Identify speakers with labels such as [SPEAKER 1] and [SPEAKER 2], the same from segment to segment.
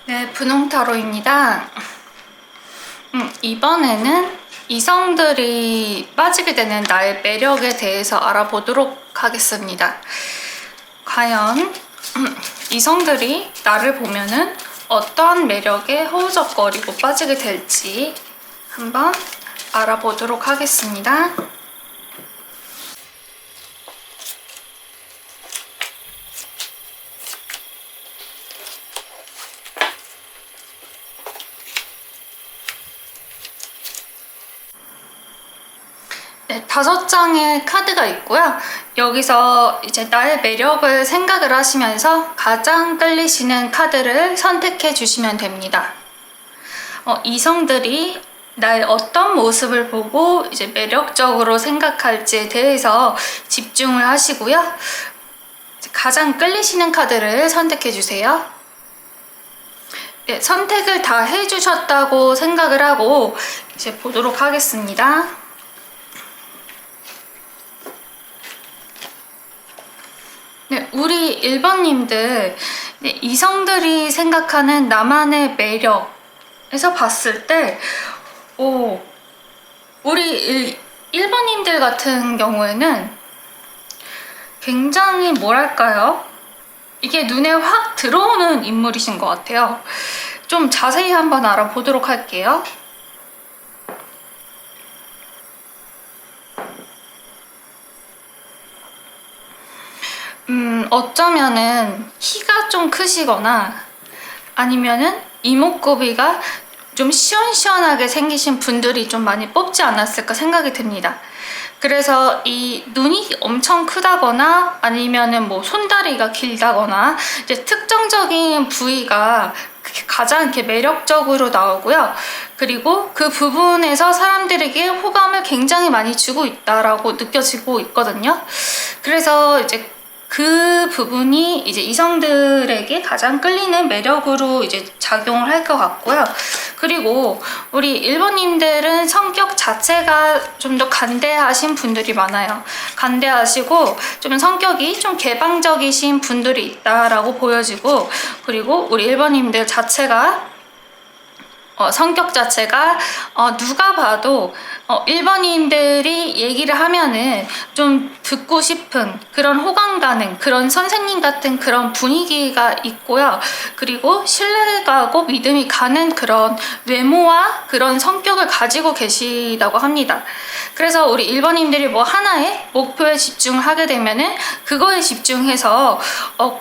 [SPEAKER 1] 네, 분홍타로입니다. 이번에는 이성들이 빠지게 되는 나의 매력에 대해서 알아보도록 하겠습니다. 과연 이성들이 나를 보면은 어떤 매력에 허우적거리고 빠지게 될지 한번 알아보도록 하겠습니다. 네, 5장의 카드가 있고요. 여기서 이제 나의 매력을 생각을 하시면서 가장 끌리시는 카드를 선택해 주시면 됩니다. 이성들이 나의 어떤 모습을 보고 이제 매력적으로 생각할지에 대해서 집중을 하시고요. 가장 끌리시는 카드를 선택해 주세요. 네, 선택을 다 해주셨다고 생각을 하고 이제 보도록 하겠습니다. 네, 우리 1번님들 이성들이 생각하는 나만의 매력에서 봤을 때 우리 1번님들 같은 경우에는 굉장히 뭐랄까요? 이게 눈에 확 들어오는 인물이신 것 같아요. 좀 자세히 한번 알아보도록 할게요. 어쩌면은 키가 좀 크시거나 아니면은 이목구비가 좀 시원시원하게 생기신 분들이 좀 많이 뽑지 않았을까 생각이 듭니다. 그래서 이 눈이 엄청 크다거나 아니면은 뭐 손다리가 길다거나 이제 특정적인 부위가 가장 이렇게 매력적으로 나오고요. 그리고 그 부분에서 사람들에게 호감을 굉장히 많이 주고 있다라고 느껴지고 있거든요. 그래서 이제 그 부분이 이제 이성들에게 가장 끌리는 매력으로 이제 작용을 할 것 같고요. 그리고 우리 1번님들은 성격 자체가 좀 더 간대하신 분들이 많아요. 간대하시고 좀 성격이 좀 개방적이신 분들이 있다라고 보여지고, 그리고 우리 1번님들 자체가 성격 자체가 누가 봐도 1번인들이 얘기를 하면은 좀 듣고 싶은 그런 호감 가는 그런 선생님 같은 그런 분위기가 있고요. 그리고 신뢰가고 믿음이 가는 그런 외모와 그런 성격을 가지고 계시다고 합니다. 그래서 우리 1번님들이 뭐 하나의 목표에 집중을 하게 되면은 그거에 집중해서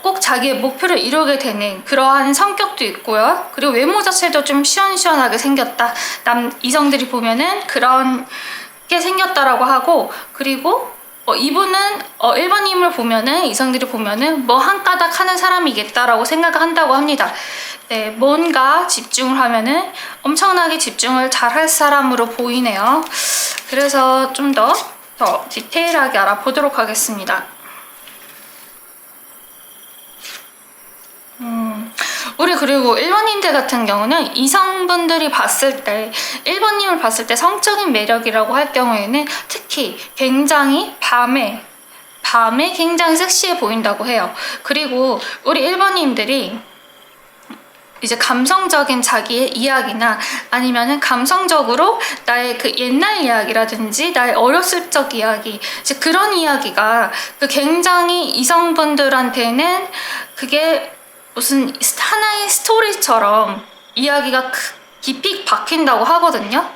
[SPEAKER 1] 꼭 자기의 목표를 이루게 되는 그러한 성격도 있고요. 그리고 외모 자체도 좀 시원시원하게 생겼다. 이성들이 보면은 그런 게 생겼다라고 하고, 그리고 이분은 1번님을 보면은 이성들이 보면은 뭐 한 까닥 하는 사람이겠다라고 생각을 한다고 합니다. 네, 뭔가 집중을 하면은 엄청나게 집중을 잘 할 사람으로 보이네요. 그래서 좀 더 디테일하게 알아보도록 하겠습니다. 우리 그리고 1번님들 같은 경우는 이성분들이 봤을 때 1번님을 봤을 때 성적인 매력이라고 할 경우에는 특히 굉장히 밤에 굉장히 섹시해 보인다고 해요. 그리고 우리 1번님들이 이제 감성적인 자기의 이야기나 아니면은 감성적으로 나의 그 옛날 이야기라든지 나의 어렸을 적 이야기, 이제 그런 이야기가 굉장히 이성분들한테는 그게 무슨 하나의 스토리처럼 이야기가 깊이 박힌다고 하거든요.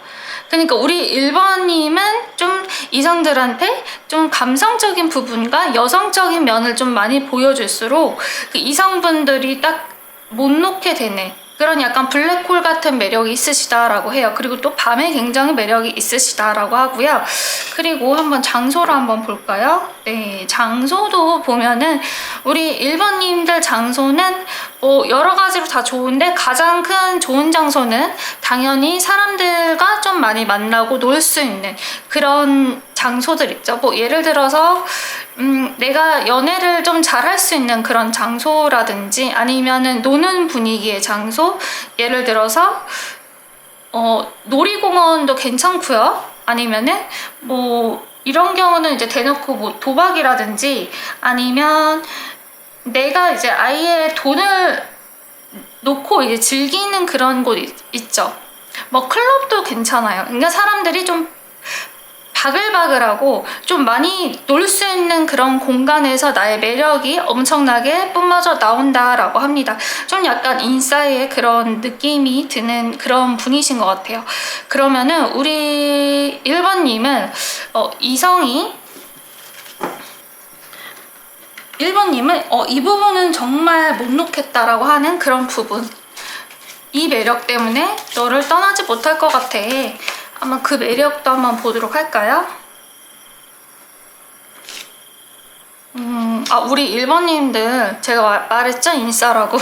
[SPEAKER 1] 그러니까 우리 1번님은 좀 이성들한테 좀 감성적인 부분과 여성적인 면을 좀 많이 보여줄수록 그 이성분들이 딱 못 놓게 되는 그런 약간 블랙홀 같은 매력이 있으시다라고 해요. 그리고 또 밤에 굉장히 매력이 있으시다라고 하고요. 그리고 한번 장소를 한번 볼까요? 네, 장소도 보면은 우리 1번님들 장소는 뭐 여러 가지로 다 좋은데 가장 큰 좋은 장소는 당연히 사람들과 좀 많이 만나고 놀 수 있는 그런 장소들 있죠. 뭐 예를 들어서 내가 연애를 좀 잘할 수 있는 그런 장소라든지 아니면은 노는 분위기의 장소, 예를 들어서 놀이공원도 괜찮고요. 아니면은 뭐 이런 경우는 이제 대놓고 뭐 도박이라든지 아니면 내가 이제 아예 돈을 놓고 이제 즐기는 그런 곳 있죠. 뭐 클럽도 괜찮아요. 그러니까 사람들이 좀 바글바글하고 좀 많이 놀 수 있는 그런 공간에서 나의 매력이 엄청나게 뿜어져 나온다라고 합니다. 좀 약간 인싸의 그런 느낌이 드는 그런 분이신 것 같아요. 그러면은 우리 1번님은 이성이 1번님은 이 부분은 정말 못 놓겠다라고 하는 그런 부분, 이 매력 때문에 너를 떠나지 못할 것 같아. 한번 그 매력도 한번 보도록 할까요? 우리 1번님들 제가 말했죠? 인싸라고.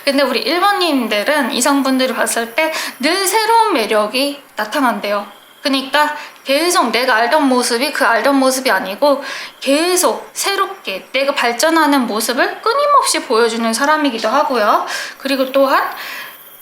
[SPEAKER 1] 근데 우리 1번님들은 이성분들이 봤을 때 늘 새로운 매력이 나타난대요. 그러니까 계속 내가 알던 모습이 그 알던 모습이 아니고 계속 새롭게 내가 발전하는 모습을 끊임없이 보여주는 사람이기도 하고요. 그리고 또한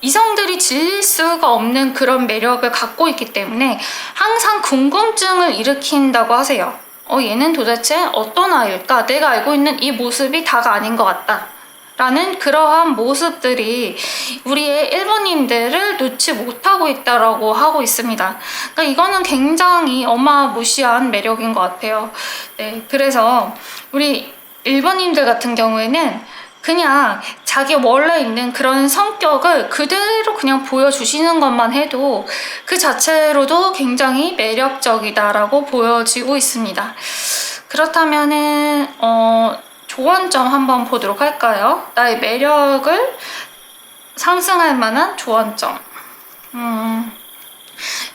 [SPEAKER 1] 이성들이 질릴 수가 없는 그런 매력을 갖고 있기 때문에 항상 궁금증을 일으킨다고 하세요. 얘는 도대체 어떤 아이일까? 내가 알고 있는 이 모습이 다가 아닌 것 같다. 라는 그러한 모습들이 우리의 1번님들을 놓지 못하고 있다라고 하고 있습니다. 그러니까 이거는 굉장히 어마무시한 매력인 것 같아요. 네, 그래서 우리 1번님들 같은 경우에는 그냥 자기 원래 있는 그런 성격을 그대로 그냥 보여주시는 것만 해도 그 자체로도 굉장히 매력적이다라고 보여지고 있습니다. 그렇다면은 조언점 한번 보도록 할까요? 나의 매력을 상승할 만한 조언점.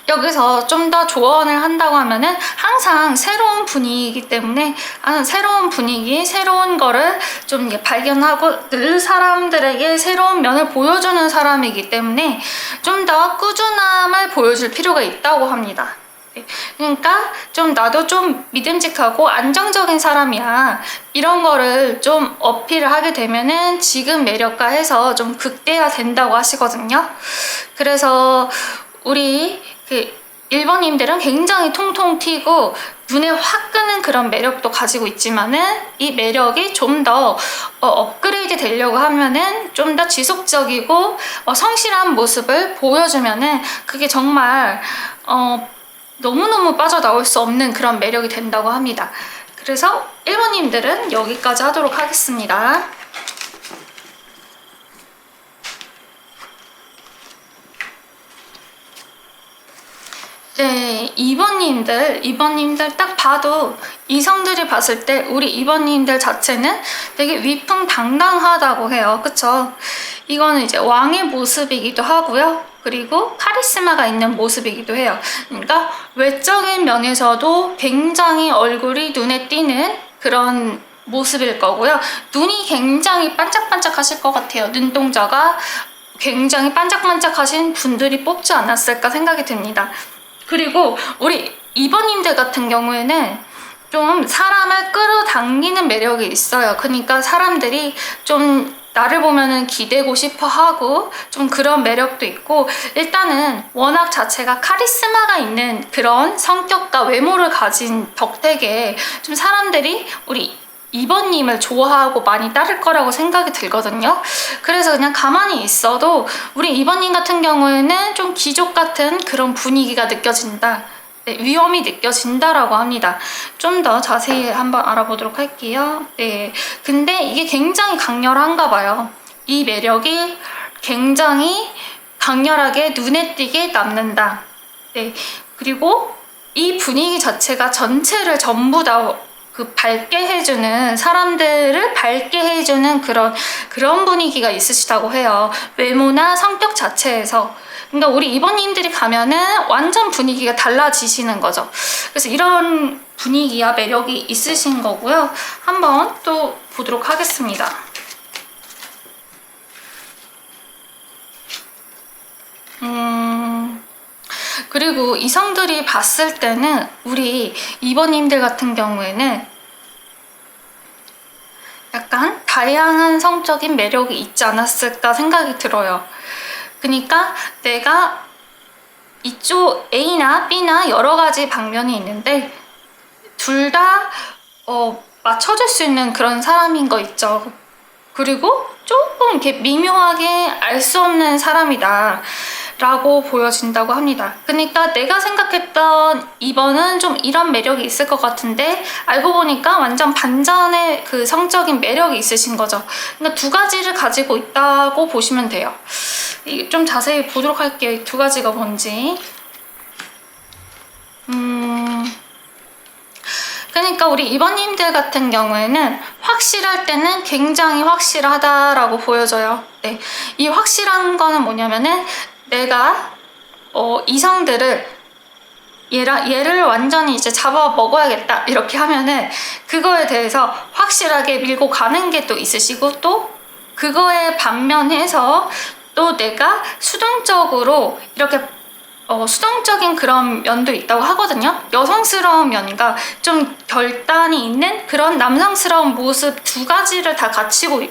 [SPEAKER 1] 여기서 좀 더 조언을 한다고 하면은 항상 새로운 분위기이기 때문에 새로운 분위기, 새로운 거를 좀 발견하고 늘 사람들에게 새로운 면을 보여주는 사람이기 때문에 좀 더 꾸준함을 보여줄 필요가 있다고 합니다. 그러니까 좀 나도 좀 믿음직하고 안정적인 사람이야, 이런 거를 좀 어필을 하게 되면은 지금 매력과 해서 좀 극대화된다고 하시거든요. 그래서 우리 1번님들은 굉장히 통통 튀고 눈에 확 끄는 그런 매력도 가지고 있지만은 이 매력이 좀 더 업그레이드 되려고 하면은 좀 더 지속적이고 성실한 모습을 보여주면은 그게 정말 너무너무 빠져나올 수 없는 그런 매력이 된다고 합니다. 그래서 1번님들은 여기까지 하도록 하겠습니다. 네, 2번님들 딱 봐도 이성들이 봤을 때 우리 2번님들 자체는 되게 위풍당당하다고 해요. 그쵸? 이거는 이제 왕의 모습이기도 하고요. 그리고 카리스마가 있는 모습이기도 해요. 그러니까 외적인 면에서도 굉장히 얼굴이 눈에 띄는 그런 모습일 거고요. 눈이 굉장히 반짝반짝 하실 것 같아요. 눈동자가 굉장히 반짝반짝하신 분들이 뽑지 않았을까 생각이 듭니다. 그리고 우리 2번님들 같은 경우에는 좀 사람을 끌어당기는 매력이 있어요. 그러니까 사람들이 좀 나를 보면은 기대고 싶어 하고 좀 그런 매력도 있고, 일단은 워낙 자체가 카리스마가 있는 그런 성격과 외모를 가진 덕택에 좀 사람들이 우리 2번님을 좋아하고 많이 따를 거라고 생각이 들거든요. 그래서 그냥 가만히 있어도 우리 2번님 같은 경우에는 좀 귀족 같은 그런 분위기가 느껴진다. 네, 위험이 느껴진다라고 합니다. 좀 더 자세히 한번 알아보도록 할게요. 네, 근데 이게 굉장히 강렬한가 봐요. 이 매력이 굉장히 강렬하게 눈에 띄게 남는다. 네, 그리고 이 분위기 자체가 전체를 전부 다 밝게 해주는, 사람들을 밝게 해주는 그런 분위기가 있으시다고 해요. 외모나 성격 자체에서. 그러니까 우리 2번님들이 가면은 완전 분위기가 달라지시는 거죠. 그래서 이런 분위기와 매력이 있으신 거고요. 한번 또 보도록 하겠습니다. 그리고 이성들이 봤을 때는 우리 2번님들 같은 경우에는 약간 다양한 성적인 매력이 있지 않았을까 생각이 들어요. 그러니까 내가 이쪽 A나 B나 여러 가지 방면이 있는데 둘 다 맞춰줄 수 있는 그런 사람인 거 있죠. 그리고 조금 이렇게 미묘하게 알 수 없는 사람이다 라고 보여진다고 합니다. 그러니까 내가 생각했던 2번은 좀 이런 매력이 있을 것 같은데 알고 보니까 완전 반전의 그 성적인 매력이 있으신 거죠. 그러니까 두 가지를 가지고 있다고 보시면 돼요. 좀 자세히 보도록 할게요. 이 두 가지가 뭔지. 그러니까 우리 2번님들 같은 경우에는 확실할 때는 굉장히 확실하다라고 보여져요. 네, 이 확실한 거는 뭐냐면은 내가 이성들을 얘를 완전히 이제 잡아 먹어야겠다 이렇게 하면은 그거에 대해서 확실하게 밀고 가는 게 또 있으시고, 또 그거에 반면해서 또 내가 수동적으로 이렇게 수동적인 그런 면도 있다고 하거든요. 여성스러운 면과 좀 결단이 있는 그런 남성스러운 모습 두 가지를 다 갖추고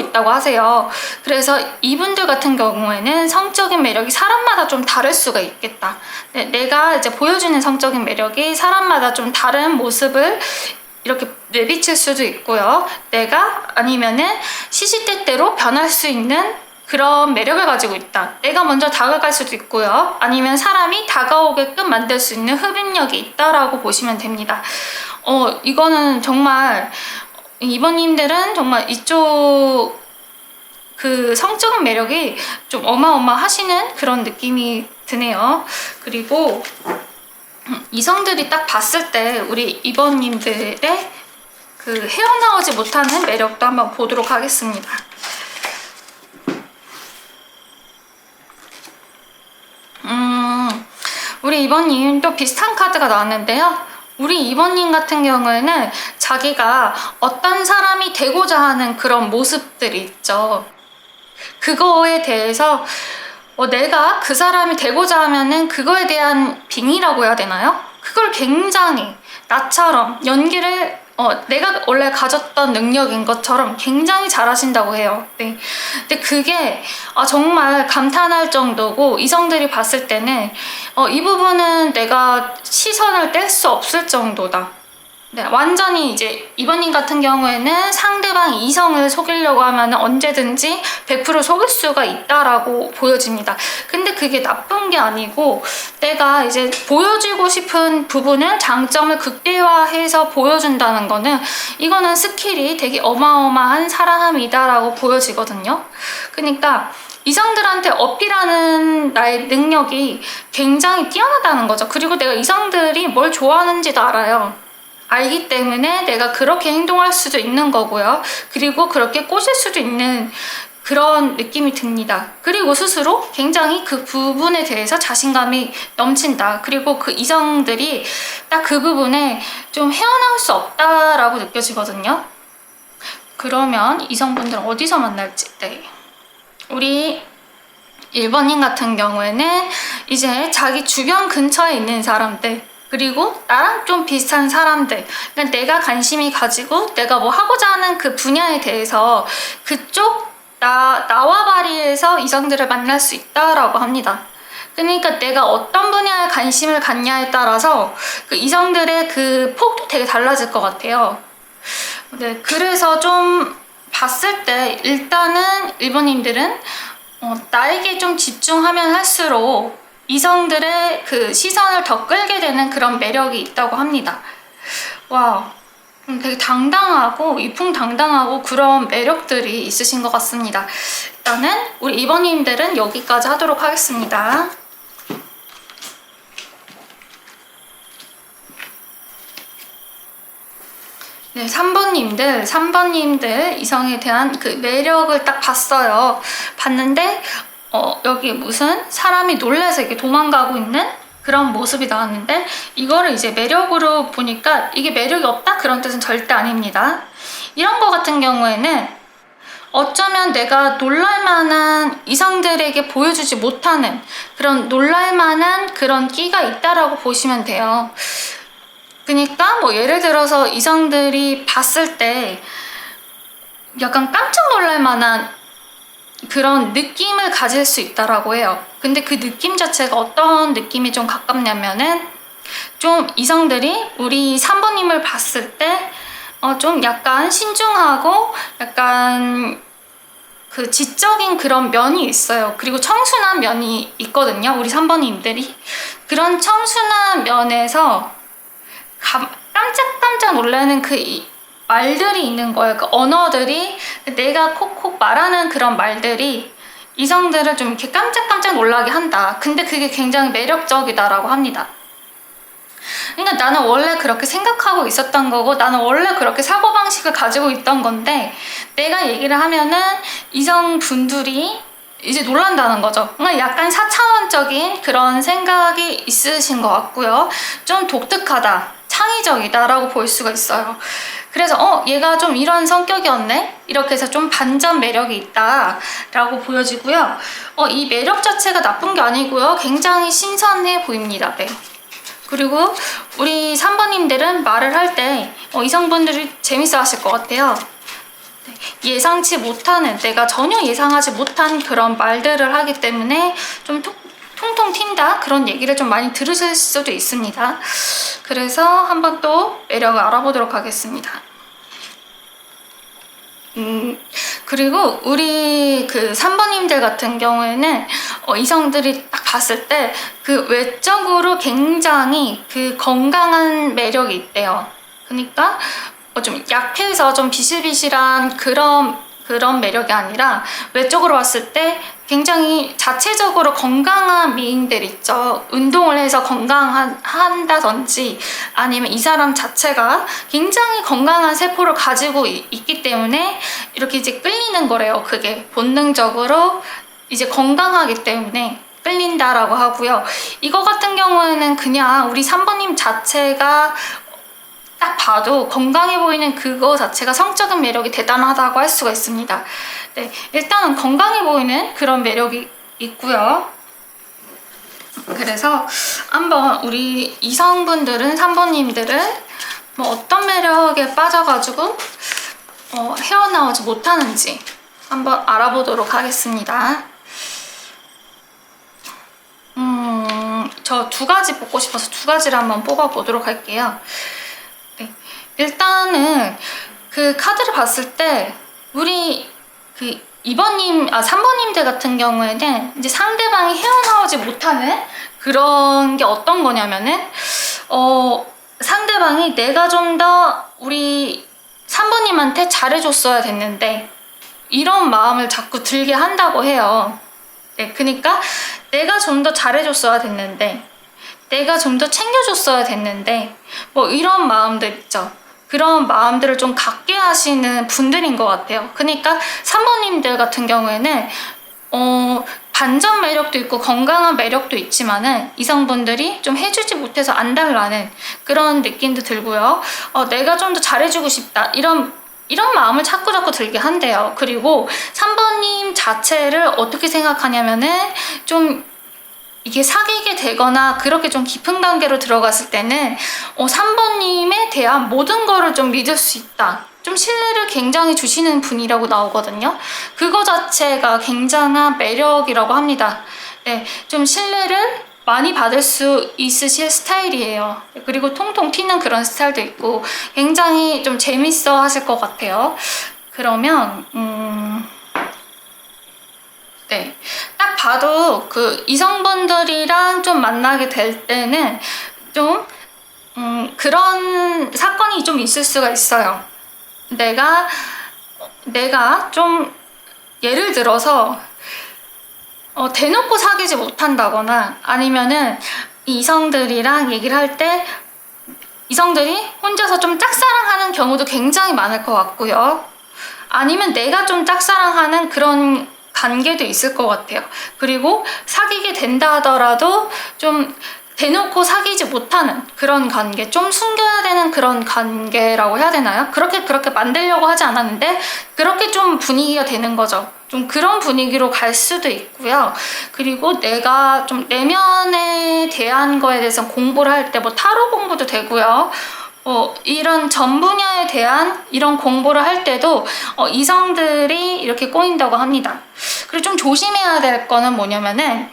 [SPEAKER 1] 있다고 하세요. 그래서 이분들 같은 경우에는 성적인 매력이 사람마다 좀 다를 수가 있겠다. 네, 내가 이제 보여주는 성적인 매력이 사람마다 좀 다른 모습을 이렇게 내비칠 수도 있고요. 내가 아니면은 시시때때로 변할 수 있는 그런 매력을 가지고 있다. 내가 먼저 다가갈 수도 있고요. 아니면 사람이 다가오게끔 만들 수 있는 흡입력이 있다라고 보시면 됩니다. 이거는 정말 이번님들은 정말 이쪽 그 성적인 매력이 좀 어마어마하시는 그런 느낌이 드네요. 그리고 이성들이 딱 봤을 때 우리 이번님들의 그 헤어나오지 못하는 매력도 한번 보도록 하겠습니다. 우리 이번님 또 비슷한 카드가 나왔는데요. 우리 이번님 같은 경우에는 자기가 어떤 사람이 되고자 하는 그런 모습들이 있죠. 그거에 대해서 내가 그 사람이 되고자 하면은 그거에 대한 빙의라고 해야 되나요? 그걸 굉장히 나처럼 연기를 내가 원래 가졌던 능력인 것처럼 굉장히 잘하신다고 해요. 네. 근데 그게 정말 감탄할 정도고, 이성들이 봤을 때는 이 부분은 내가 시선을 뗄 수 없을 정도다. 네, 완전히 이제 이번님 같은 경우에는 상대방 이성을 속이려고 하면 언제든지 100% 속일 수가 있다라고 보여집니다. 근데 그게 나쁜 게 아니고, 내가 이제 보여주고 싶은 부분을 장점을 극대화해서 보여준다는 거는, 이거는 스킬이 되게 어마어마한 사람이다라고 보여지거든요. 그러니까 이성들한테 어필하는 나의 능력이 굉장히 뛰어나다는 거죠. 그리고 내가 이성들이 뭘 좋아하는지도 알아요. 알기 때문에 내가 그렇게 행동할 수도 있는 거고요. 그리고 그렇게 꼬실 수도 있는 그런 느낌이 듭니다. 그리고 스스로 굉장히 그 부분에 대해서 자신감이 넘친다. 그리고 그 이성들이 딱 그 부분에 좀 헤어나올 수 없다라고 느껴지거든요. 그러면 이성분들은 어디서 만날지. 네. 우리 1번님 같은 경우에는 이제 자기 주변 근처에 있는 사람들, 그리고 나랑 좀 비슷한 사람들, 그러니까 내가 관심이 가지고 내가 뭐 하고자 하는 그 분야에 대해서 그쪽 나와 발휘해서 이성들을 만날 수 있다라고 합니다. 그러니까 내가 어떤 분야에 관심을 갖냐에 따라서 그 이성들의 그 폭도 되게 달라질 것 같아요. 네, 그래서 좀 봤을 때 일단은 1번님들은 나에게 좀 집중하면 할수록 이성들의 그 시선을 더 끌게 되는 그런 매력이 있다고 합니다. 와우, 되게 당당하고 이풍당당하고 그런 매력들이 있으신 것 같습니다. 일단은 우리 2번님들은 여기까지 하도록 하겠습니다. 네, 3번님들 이성에 대한 그 매력을 딱 봤어요. 봤는데 여기 무슨 사람이 놀라서 이렇게 도망가고 있는 그런 모습이 나왔는데, 이거를 이제 매력으로 보니까 이게 매력이 없다? 그런 뜻은 절대 아닙니다. 이런 거 같은 경우에는 어쩌면 내가 놀랄만한, 이성들에게 보여주지 못하는 그런 놀랄만한 그런 끼가 있다라고 보시면 돼요. 그러니까 뭐 예를 들어서 이성들이 봤을 때 약간 깜짝 놀랄 만한 그런 느낌을 가질 수 있다라고 해요. 근데 그 느낌 자체가 어떤 느낌이 좀 가깝냐면은 좀 이성들이 우리 3번님을 봤을 때 좀 약간 신중하고 약간 그 지적인 그런 면이 있어요. 그리고 청순한 면이 있거든요. 우리 3번님들이. 그런 청순한 면에서 깜짝깜짝 놀라는 그 말들이 있는 거예요. 그 언어들이, 내가 콕콕 말하는 그런 말들이 이성들을 좀 이렇게 깜짝깜짝 놀라게 한다. 근데 그게 굉장히 매력적이다라고 합니다. 그러니까 나는 원래 그렇게 생각하고 있었던 거고, 나는 원래 그렇게 사고방식을 가지고 있던 건데, 내가 얘기를 하면은 이성분들이 이제 놀란다는 거죠. 그러니까 약간 4차원적인 그런 생각이 있으신 것 같고요. 좀 독특하다, 창의적이다라고 볼 수가 있어요. 그래서 얘가 좀 이런 성격이었네? 이렇게 해서 좀 반전 매력이 있다라고 보여지고요. 이 매력 자체가 나쁜 게 아니고요. 굉장히 신선해 보입니다. 네. 그리고 우리 3번님들은 말을 할 때 이성분들이 재밌어 하실 것 같아요. 예상치 못하는, 내가 전혀 예상하지 못한 그런 말들을 하기 때문에 좀 통통 튄다, 그런 얘기를 좀 많이 들으실 수도 있습니다. 그래서 한번 또 매력을 알아보도록 하겠습니다. 그리고 우리 그 3번님들 같은 경우에는 이성들이 딱 봤을 때 그 외적으로 굉장히 그 건강한 매력이 있대요. 그러니까 좀 약해서 좀 비실비실한 그런 매력이 아니라 외적으로 봤을 때 굉장히 자체적으로 건강한 미인들 있죠. 운동을 해서 건강한다든지 아니면 이 사람 자체가 굉장히 건강한 세포를 가지고 있기 때문에 이렇게 이제 끌리는 거래요. 그게 본능적으로 이제 건강하기 때문에 끌린다라고 하고요. 이거 같은 경우에는 그냥 우리 3번님 자체가 딱 봐도 건강해 보이는 그거 자체가 성적인 매력이 대단하다고 할 수가 있습니다. 네, 일단은 건강해 보이는 그런 매력이 있고요. 그래서 한번 우리 이성분들은, 3번님들은 뭐 어떤 매력에 빠져가지고 헤어나오지 못하는지 한번 알아보도록 하겠습니다. 저 2가지 뽑고 싶어서 2가지를 한번 뽑아보도록 할게요. 네. 일단은 그 카드를 봤을 때 우리 그 3번님들 같은 경우에는 이제 상대방이 헤어나오지 못하는 그런 게 어떤 거냐면은 상대방이 내가 좀 더 우리 3번님한테 잘해줬어야 됐는데 이런 마음을 자꾸 들게 한다고 해요. 네, 그러니까 내가 좀 더 잘해줬어야 됐는데, 내가 좀 더 챙겨줬어야 됐는데, 뭐 이런 마음들 있죠. 그런 마음들을 좀 갖게 하시는 분들인 것 같아요. 그러니까 3번님들 같은 경우에는 반전 매력도 있고 건강한 매력도 있지만은 이성분들이 좀 해주지 못해서 안달나는 그런 느낌도 들고요. 내가 좀 더 잘해주고 싶다, 이런 마음을 자꾸 들게 한대요. 그리고 3번님 자체를 어떻게 생각하냐면은 좀 이게 사귀게 되거나 그렇게 좀 깊은 관계로 들어갔을 때는 3번님에 대한 모든 거를 좀 믿을 수 있다. 좀 신뢰를 굉장히 주시는 분이라고 나오거든요. 그거 자체가 굉장한 매력이라고 합니다. 네, 좀 신뢰를 많이 받을 수 있으실 스타일이에요. 그리고 통통 튀는 그런 스타일도 있고 굉장히 좀 재밌어 하실 것 같아요. 그러면 네, 딱 봐도 그 이성분들이랑 좀 만나게 될 때는 좀 그런 사건이 좀 있을 수가 있어요. 내가 좀 예를 들어서 대놓고 사귀지 못한다거나 아니면은 이성들이랑 얘기를 할 때 이성들이 혼자서 좀 짝사랑하는 경우도 굉장히 많을 것 같고요. 아니면 내가 좀 짝사랑하는 그런 관계도 있을 것 같아요. 그리고 사귀게 된다 하더라도 좀 대놓고 사귀지 못하는 그런 관계, 좀 숨겨야 되는 그런 관계라고 해야 되나요? 그렇게 만들려고 하지 않았는데 그렇게 좀 분위기가 되는 거죠. 좀 그런 분위기로 갈 수도 있고요. 그리고 내가 좀 내면에 대한 거에 대해서 공부를 할 때 뭐 타로 공부도 되고요. 이런 전 분야에 대한 이런 공부를 할 때도 이성들이 이렇게 꼬인다고 합니다. 그리고 좀 조심해야 될 거는 뭐냐면은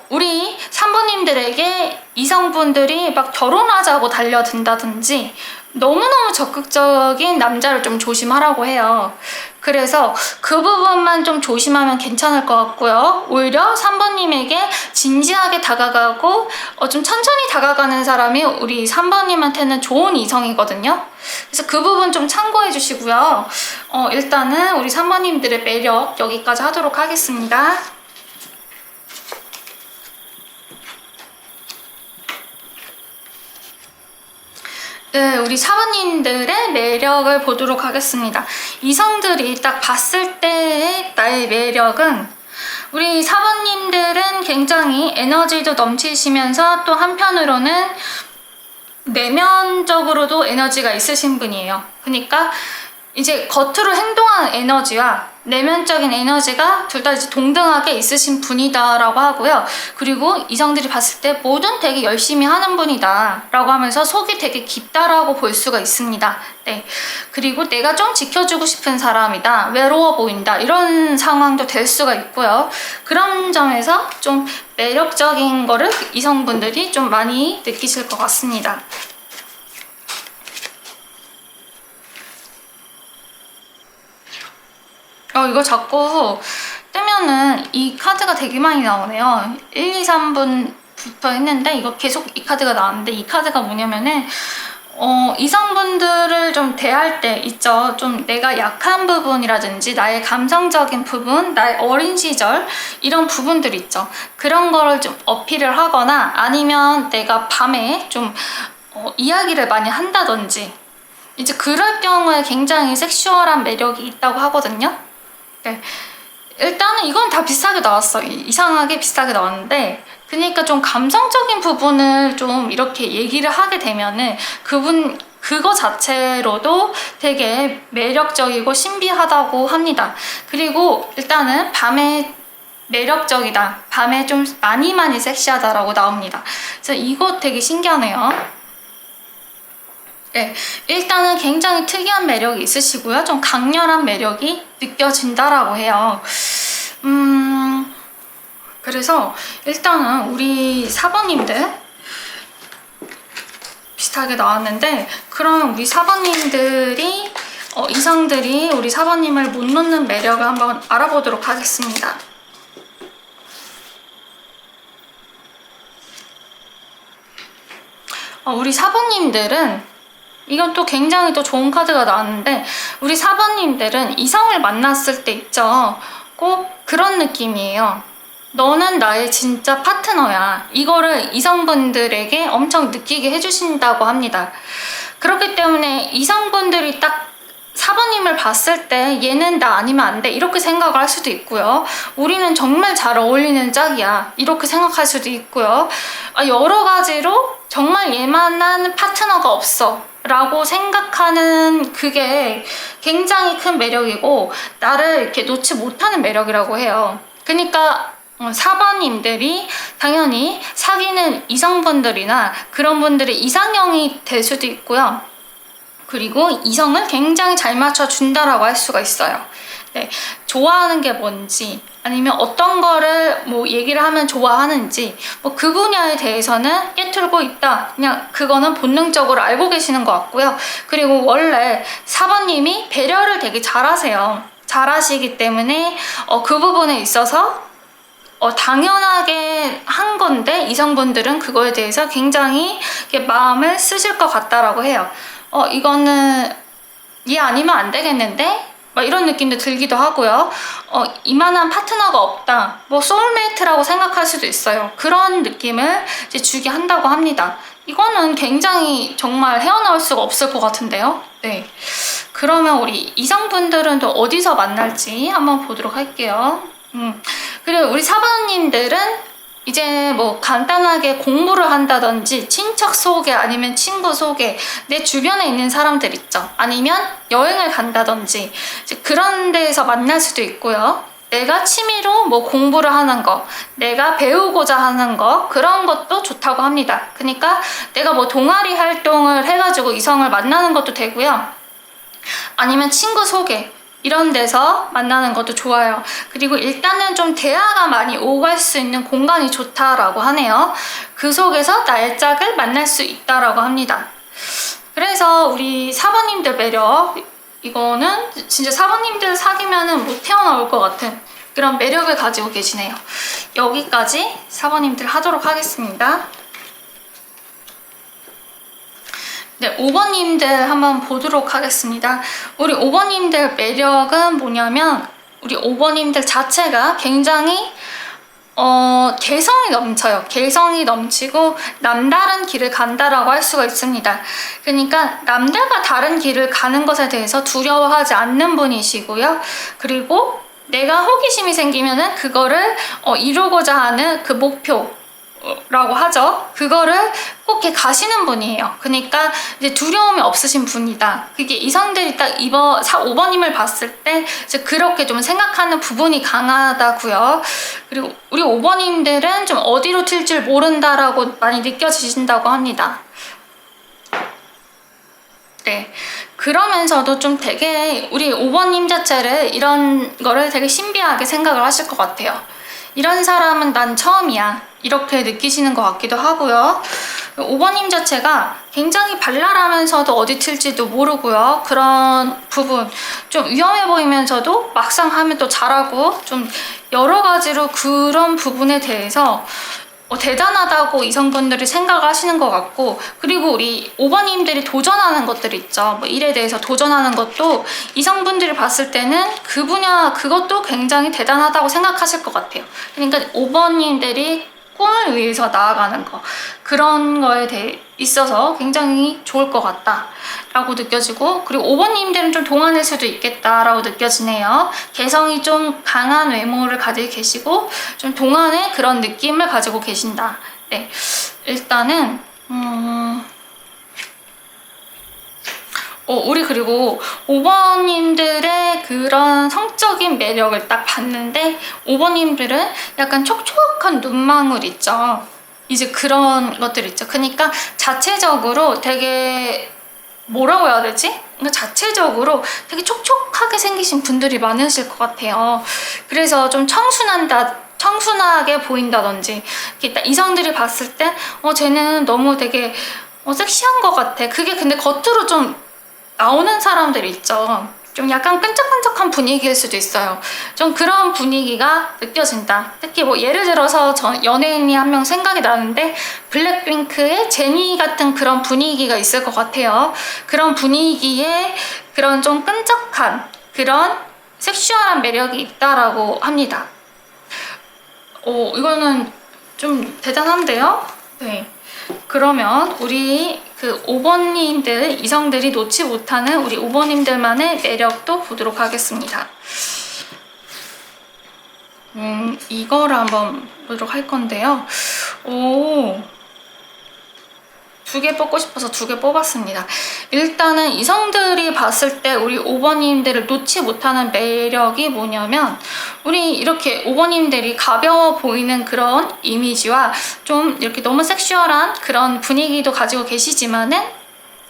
[SPEAKER 1] 우리 산부님들에게 이성분들이 막 결혼하자고 달려든다든지 너무너무 적극적인 남자를 좀 조심하라고 해요. 그래서 그 부분만 좀 조심하면 괜찮을 것 같고요. 오히려 산부님에게 진지하게 다가가고 좀 천천히 다가가는 사람이 우리 산부님한테는 좋은 이성이거든요. 그래서 그 부분 좀 참고해 주시고요. 일단은 우리 산부님들의 매력 여기까지 하도록 하겠습니다. 네, 우리 사부님들의 매력을 보도록 하겠습니다. 이성들이 딱 봤을 때의 나의 매력은 우리 사부님들은 굉장히 에너지도 넘치시면서 또 한편으로는 내면적으로도 에너지가 있으신 분이에요. 그러니까 이제 겉으로 행동하는 에너지와 내면적인 에너지가 둘 다 이제 동등하게 있으신 분이다라고 하고요. 그리고 이성들이 봤을 때 뭐든 되게 열심히 하는 분이다 라고 하면서 속이 되게 깊다라고 볼 수가 있습니다. 네. 그리고 내가 좀 지켜주고 싶은 사람이다, 외로워 보인다, 이런 상황도 될 수가 있고요. 그런 점에서 좀 매력적인 거를 이성분들이 좀 많이 느끼실 것 같습니다. 이거 자꾸 뜨면은 이 카드가 되게 많이 나오네요. 1, 2, 3분부터 했는데 이거 계속 이 카드가 나왔는데, 이 카드가 뭐냐면은 이성분들을 좀 대할 때 있죠. 좀 내가 약한 부분이라든지 나의 감성적인 부분, 나의 어린 시절 이런 부분들 있죠. 그런 거를 좀 어필을 하거나 아니면 내가 밤에 좀 이야기를 많이 한다든지, 이제 그럴 경우에 굉장히 섹슈얼한 매력이 있다고 하거든요. 네. 일단은 이건 다 비슷하게 나왔어. 이상하게 비슷하게 나왔는데, 그러니까 좀 감성적인 부분을 좀 이렇게 얘기를 하게 되면은 그거 자체로도 되게 매력적이고 신비하다고 합니다. 그리고 일단은 밤에 매력적이다, 밤에 좀 많이 섹시하다라고 나옵니다. 그래서 이거 되게 신기하네요. 네, 일단은 굉장히 특이한 매력이 있으시고요. 좀 강렬한 매력이 느껴진다라고 해요. 그래서 일단은 우리 사번님들 비슷하게 나왔는데, 그럼 우리 사번님들이 이성들이 우리 사번님을 못 놓는 매력을 한번 알아보도록 하겠습니다. 우리 사번님들은 이건 또 굉장히 또 좋은 카드가 나왔는데, 우리 사번님들은 이성을 만났을 때 있죠. 꼭 그런 느낌이에요. 너는 나의 진짜 파트너야. 이거를 이성분들에게 엄청 느끼게 해주신다고 합니다. 그렇기 때문에 이성분들이 딱 4번님을 봤을 때 얘는 나 아니면 안 돼, 이렇게 생각을 할 수도 있고요. 우리는 정말 잘 어울리는 짝이야, 이렇게 생각할 수도 있고요. 여러 가지로 정말 얘만한 파트너가 없어 라고 생각하는, 그게 굉장히 큰 매력이고 나를 이렇게 놓지 못하는 매력이라고 해요. 그러니까 4번님들이 당연히 사귀는 이성분들이나 그런 분들이 이상형이 될 수도 있고요. 그리고 이성을 굉장히 잘 맞춰준다라고 할 수가 있어요. 네, 좋아하는 게 뭔지, 아니면 어떤 거를 뭐 얘기를 하면 좋아하는지, 뭐 그 분야에 대해서는 깨뚫고 있다, 그냥 그거는 본능적으로 알고 계시는 것 같고요. 그리고 원래 4번님이 배려를 되게 잘하세요. 잘하시기 때문에 그 부분에 있어서 당연하게 한 건데 이성분들은 그거에 대해서 굉장히 마음을 쓰실 것 같다라고 해요. 이거는 얘 아니면 안 되겠는데? 막 이런 느낌도 들기도 하고요. 이만한 파트너가 없다, 뭐 소울메이트라고 생각할 수도 있어요. 그런 느낌을 이제 주게 한다고 합니다. 이거는 굉장히 정말 헤어나올 수가 없을 것 같은데요. 네. 그러면 우리 이성분들은 또 어디서 만날지 한번 보도록 할게요. 그리고 우리 사부님들은 이제 뭐 간단하게 공부를 한다든지 친척 소개, 아니면 친구 소개, 내 주변에 있는 사람들 있죠. 아니면 여행을 간다든지 이제 그런 데에서 만날 수도 있고요. 내가 취미로 뭐 공부를 하는 거, 내가 배우고자 하는 거, 그런 것도 좋다고 합니다. 그러니까 내가 뭐 동아리 활동을 해가지고 이성을 만나는 것도 되고요. 아니면 친구 소개, 이런 데서 만나는 것도 좋아요. 그리고 일단은 좀 대화가 많이 오갈 수 있는 공간이 좋다라고 하네요. 그 속에서 나의 짝을 만날 수 있다라고 합니다. 그래서 우리 사모님들 매력, 이거는 진짜 사모님들 사귀면은 못 태어나올 것 같은 그런 매력을 가지고 계시네요. 여기까지 사모님들 하도록 하겠습니다. 네, 5번님들 한번 보도록 하겠습니다. 우리 5번님들 매력은 뭐냐면 우리 5번님들 자체가 굉장히 개성이 넘쳐요. 개성이 넘치고 남다른 길을 간다라고 할 수가 있습니다. 그러니까 남들과 다른 길을 가는 것에 대해서 두려워하지 않는 분이시고요. 그리고 내가 호기심이 생기면은 그거를 이루고자 하는 그 목표라고 하죠. 그거를 꼭 이렇게 가시는 분이에요. 그러니까 이제 두려움이 없으신 분이다. 그게 이성들이 딱 5번님을 봤을 때 이제 그렇게 좀 생각하는 부분이 강하다고요. 그리고 우리 5번님들은 좀 어디로 튈 줄 모른다라고 많이 느껴지신다고 합니다. 네. 그러면서도 좀 되게 우리 5번님 자체를 이런 거를 되게 신비하게 생각을 하실 것 같아요. 이런 사람은 난 처음이야. 이렇게 느끼시는 것 같기도 하고요. 5번님 자체가 굉장히 발랄하면서도 어디 튈지도 모르고요. 그런 부분 좀 위험해 보이면서도 막상 하면 또 잘하고 좀 여러 가지로 그런 부분에 대해서 대단하다고 이성분들이 생각하시는 것 같고, 그리고 우리 5번님들이 도전하는 것들 있죠. 뭐 일에 대해서 도전하는 것도 이성분들이 봤을 때는 그 분야 그것도 굉장히 대단하다고 생각하실 것 같아요. 그러니까 5번님들이 꿈을 위해서 나아가는 거, 그런 거에 대해 있어서 굉장히 좋을 것 같다 라고 느껴지고, 그리고 5번님들은 좀 동안일 수도 있겠다 라고 느껴지네요. 개성이 좀 강한 외모를 가지고 계시고 좀 동안의 그런 느낌을 가지고 계신다. 네, 일단은 우리 그리고 5번님들의 그런 성적인 매력을 딱 봤는데 5번님들은 약간 촉촉한 눈망울 있죠. 이제 그런 것들 있죠. 그러니까 자체적으로 되게 뭐라고 해야 되지? 그러니까 자체적으로 되게 촉촉하게 생기신 분들이 많으실 것 같아요. 그래서 좀 청순하게 보인다든지 이렇게 딱 이성들이 봤을 때 쟤는 너무 되게 섹시한 것 같아. 그게 근데 겉으로 좀 나오는 사람들이 있죠. 좀 약간 끈적끈적한 분위기일 수도 있어요. 좀 그런 분위기가 느껴진다. 특히 뭐 예를 들어서 연예인이 한 명 생각이 나는데 블랙핑크의 제니 같은 그런 분위기가 있을 것 같아요. 그런 분위기에 그런 좀 끈적한 그런 섹슈얼한 매력이 있다라고 합니다. 이거는 좀 대단한데요? 네. 그러면 우리 그 5번님들, 이성들이 놓지 못하는 우리 5번님들만의 매력도 보도록 하겠습니다. 이거를 한번 보도록 할 건데요. 두 개 뽑고 싶어서 2개 뽑았습니다. 일단은 이성들이 봤을 때 우리 5번님들을 놓지 못하는 매력이 뭐냐면, 우리 이렇게 5번님들이 가벼워 보이는 그런 이미지와 좀 이렇게 너무 섹슈얼한 그런 분위기도 가지고 계시지만은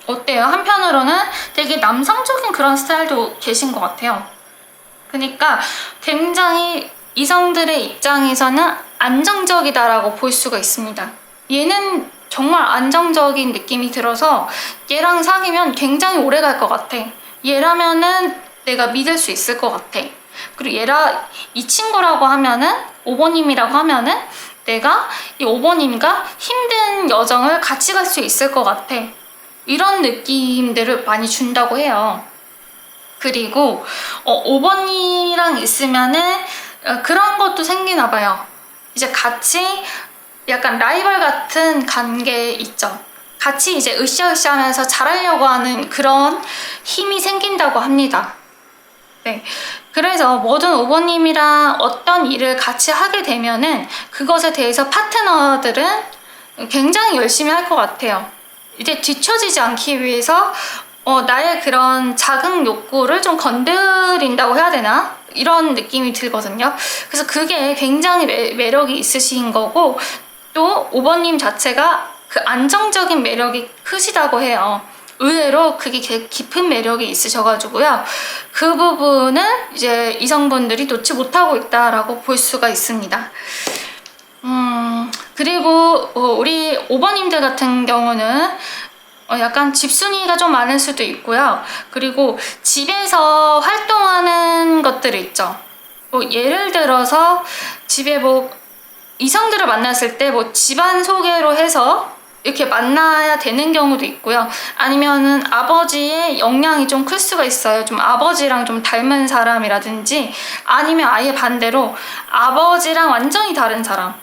[SPEAKER 1] 어때요? 한편으로는 되게 남성적인 그런 스타일도 계신 것 같아요. 그러니까 굉장히 이성들의 입장에서는 안정적이다라고 볼 수가 있습니다. 얘는 정말 안정적인 느낌이 들어서 얘랑 사귀면 굉장히 오래 갈 것 같아. 얘라면은 내가 믿을 수 있을 것 같아. 그리고 이 친구라고 하면은 5번님이라고 하면은 내가 이 5번님과 힘든 여정을 같이 갈 수 있을 것 같아. 이런 느낌들을 많이 준다고 해요. 그리고 5번님이랑 있으면은 그런 것도 생기나 봐요. 이제 같이 약간 라이벌 같은 관계 있죠. 같이 이제 으쌰으쌰 하면서 잘하려고 하는 그런 힘이 생긴다고 합니다. 네. 그래서 모든 5번님이랑 어떤 일을 같이 하게 되면은 그것에 대해서 파트너들은 굉장히 열심히 할 것 같아요. 이제 뒤처지지 않기 위해서 나의 그런 자극 욕구를 좀 건드린다고 해야 되나? 이런 느낌이 들거든요. 그래서 그게 굉장히 매력이 있으신 거고, 또 5번님 자체가 그 안정적인 매력이 크시다고 해요. 의외로 그게 깊은 매력이 있으셔가지고요. 그 부분은 이제 이성분들이 놓지 못하고 있다라고 볼 수가 있습니다. 그리고 우리 5번님들 같은 경우는 약간 집순이가 좀 많을 수도 있고요. 그리고 집에서 활동하는 것들 있죠. 뭐 예를 들어서 집에 뭐 이성들을 만났을 때 뭐 집안 소개로 해서 이렇게 만나야 되는 경우도 있고요. 아니면은 아버지의 영향이 좀 클 수가 있어요. 좀 아버지랑 좀 닮은 사람이라든지 아니면 아예 반대로 아버지랑 완전히 다른 사람.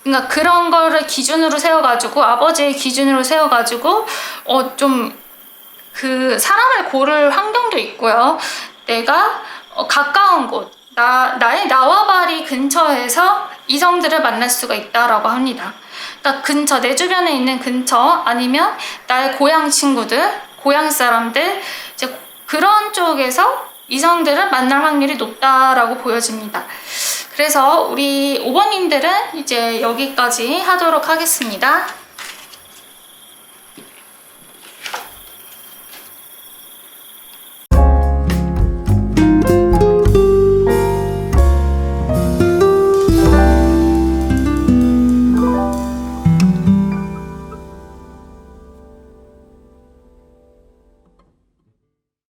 [SPEAKER 1] 그러니까 그런 거를 기준으로 세워가지고 아버지의 기준으로 세워가지고 좀 그 사람을 고를 환경도 있고요. 내가 가까운 곳 나의 나와바리 근처에서 이성들을 만날 수가 있다라고 합니다. 그러니까 근처, 내 주변에 있는 근처 아니면 나의 고향 친구들, 고향 사람들 이제 그런 쪽에서 이성들을 만날 확률이 높다라고 보여집니다. 그래서 우리 5번님들은 이제 여기까지 하도록 하겠습니다.